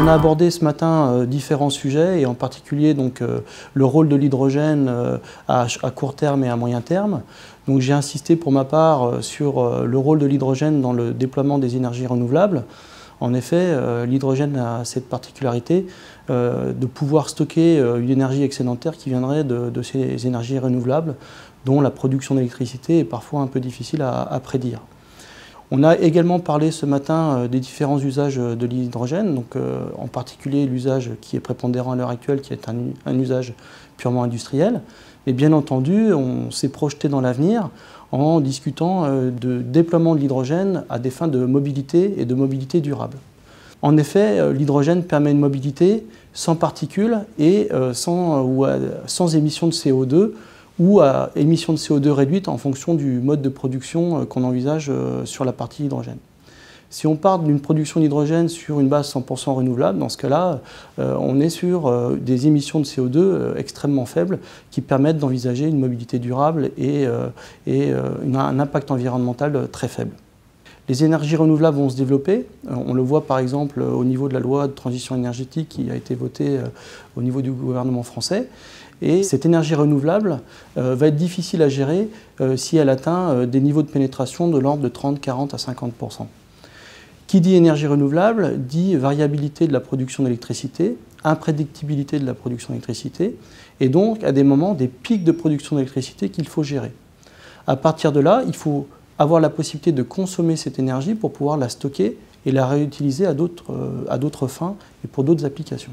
On a abordé ce matin différents sujets et en particulier donc, le rôle de l'hydrogène à court terme et à moyen terme. Donc j'ai insisté pour ma part sur le rôle de l'hydrogène dans le déploiement des énergies renouvelables. En effet, l'hydrogène a cette particularité de pouvoir stocker une énergie excédentaire qui viendrait de ces énergies renouvelables dont la production d'électricité est parfois un peu difficile à prédire. On a également parlé ce matin des différents usages de l'hydrogène, donc en particulier l'usage qui est prépondérant à l'heure actuelle, qui est un usage purement industriel. Et bien entendu, on s'est projeté dans l'avenir en discutant de déploiement de l'hydrogène à des fins de mobilité et de mobilité durable. En effet, l'hydrogène permet une mobilité sans particules et sans émission de CO2, ou à émissions de CO2 réduites en fonction du mode de production qu'on envisage sur la partie hydrogène. Si on part d'une production d'hydrogène sur une base 100% renouvelable, dans ce cas-là, on est sur des émissions de CO2 extrêmement faibles qui permettent d'envisager une mobilité durable et un impact environnemental très faible. Les énergies renouvelables vont se développer. On le voit par exemple au niveau de la loi de transition énergétique qui a été votée au niveau du gouvernement français. Et cette énergie renouvelable va être difficile à gérer si elle atteint des niveaux de pénétration de l'ordre de 30, 40 à 50%. Qui dit énergie renouvelable dit variabilité de la production d'électricité, imprédictibilité de la production d'électricité, et donc à des moments des pics de production d'électricité qu'il faut gérer. À partir de là, il faut avoir la possibilité de consommer cette énergie pour pouvoir la stocker et la réutiliser à d'autres fins et pour d'autres applications.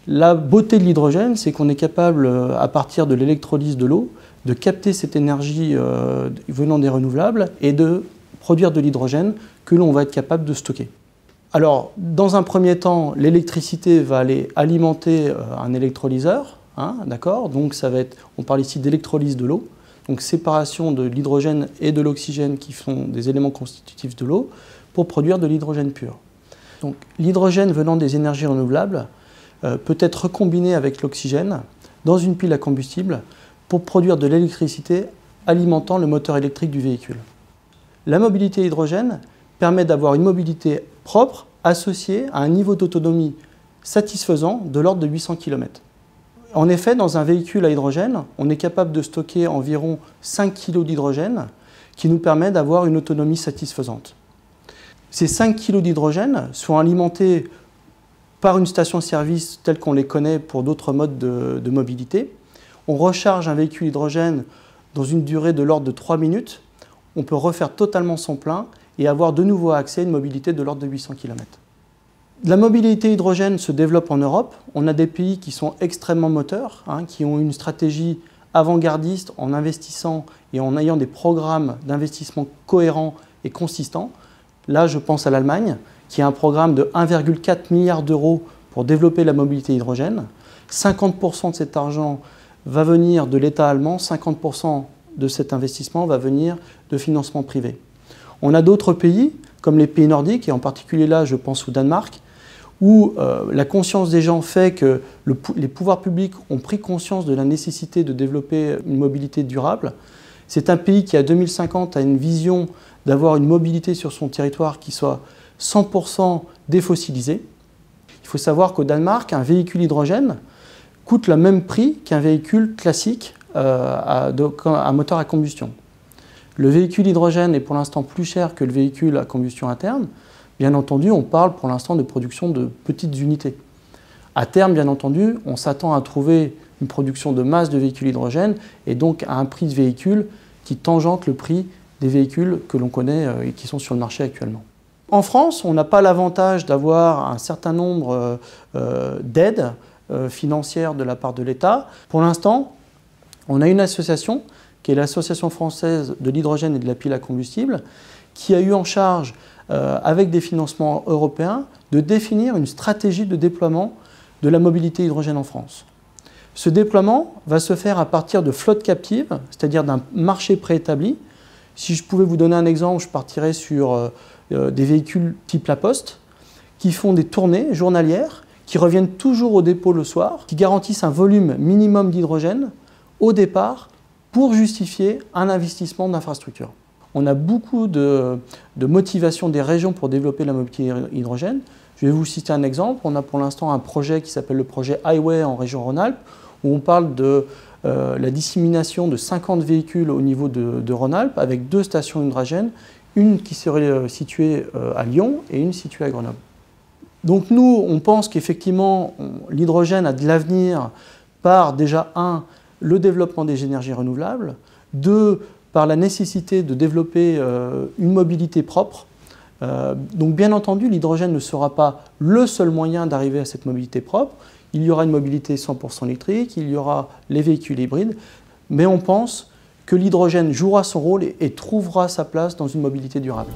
La beauté de l'hydrogène, c'est qu'on est capable, à partir de l'électrolyse de l'eau, de capter cette énergie venant des renouvelables et de produire de l'hydrogène que l'on va être capable de stocker. Alors, dans un premier temps, l'électricité va aller alimenter un électrolyseur, d'accord ? Donc ça va être, on parle ici d'électrolyse de l'eau, donc séparation de l'hydrogène et de l'oxygène qui sont des éléments constitutifs de l'eau pour produire de l'hydrogène pur. Donc l'hydrogène venant des énergies renouvelables peut être recombiné avec l'oxygène dans une pile à combustible pour produire de l'électricité alimentant le moteur électrique du véhicule. La mobilité hydrogène permet d'avoir une mobilité propre associée à un niveau d'autonomie satisfaisant de l'ordre de 800 km. En effet, dans un véhicule à hydrogène, on est capable de stocker environ 5 kg d'hydrogène qui nous permet d'avoir une autonomie satisfaisante. Ces 5 kg d'hydrogène sont alimentés par une station-service telle qu'on les connaît pour d'autres modes de mobilité. On recharge un véhicule hydrogène dans une durée de l'ordre de 3 minutes. On peut refaire totalement son plein et avoir de nouveau accès à une mobilité de l'ordre de 800 km. La mobilité hydrogène se développe en Europe. On a des pays qui sont extrêmement moteurs, qui ont une stratégie avant-gardiste en investissant et en ayant des programmes d'investissement cohérents et consistants. Là, je pense à l'Allemagne, qui a un programme de 1,4 milliard d'euros pour développer la mobilité hydrogène. 50% de cet argent va venir de l'État allemand, 50% de cet investissement va venir de financement privé. On a d'autres pays, comme les pays nordiques, et en particulier là, je pense au Danemark, où la conscience des gens fait que les pouvoirs publics ont pris conscience de la nécessité de développer une mobilité durable. C'est un pays qui, à 2050, a une vision d'avoir une mobilité sur son territoire qui soit 100% défossilisé. Il faut savoir qu'au Danemark, un véhicule hydrogène coûte le même prix qu'un véhicule classique à moteur à combustion. Le véhicule hydrogène est pour l'instant plus cher que le véhicule à combustion interne. Bien entendu, on parle pour l'instant de production de petites unités. À terme, bien entendu, on s'attend à trouver une production de masse de véhicules hydrogène et donc à un prix de véhicule qui tangente le prix des véhicules que l'on connaît et qui sont sur le marché actuellement. En France, on n'a pas l'avantage d'avoir un certain nombre d'aides financières de la part de l'État. Pour l'instant, on a une association, qui est l'Association française de l'hydrogène et de la pile à combustible, qui a eu en charge, avec des financements européens, de définir une stratégie de déploiement de la mobilité hydrogène en France. Ce déploiement va se faire à partir de flottes captives, c'est-à-dire d'un marché préétabli. Si je pouvais vous donner un exemple, je partirais sur des véhicules type La Poste, qui font des tournées journalières, qui reviennent toujours au dépôt le soir, qui garantissent un volume minimum d'hydrogène au départ pour justifier un investissement d'infrastructure. On a beaucoup de motivation des régions pour développer la mobilité hydrogène. Je vais vous citer un exemple. On a pour l'instant un projet qui s'appelle le projet Highway en région Rhône-Alpes, où on parle de la dissémination de 50 véhicules au niveau de Rhône-Alpes avec 2 stations hydrogène, une qui serait située à Lyon et une située à Grenoble. Donc nous, on pense qu'effectivement, l'hydrogène a de l'avenir par déjà, le développement des énergies renouvelables, 2, par la nécessité de développer une mobilité propre. Donc bien entendu, l'hydrogène ne sera pas le seul moyen d'arriver à cette mobilité propre. Il y aura une mobilité 100% électrique, il y aura les véhicules hybrides, mais on pense que l'hydrogène jouera son rôle et trouvera sa place dans une mobilité durable.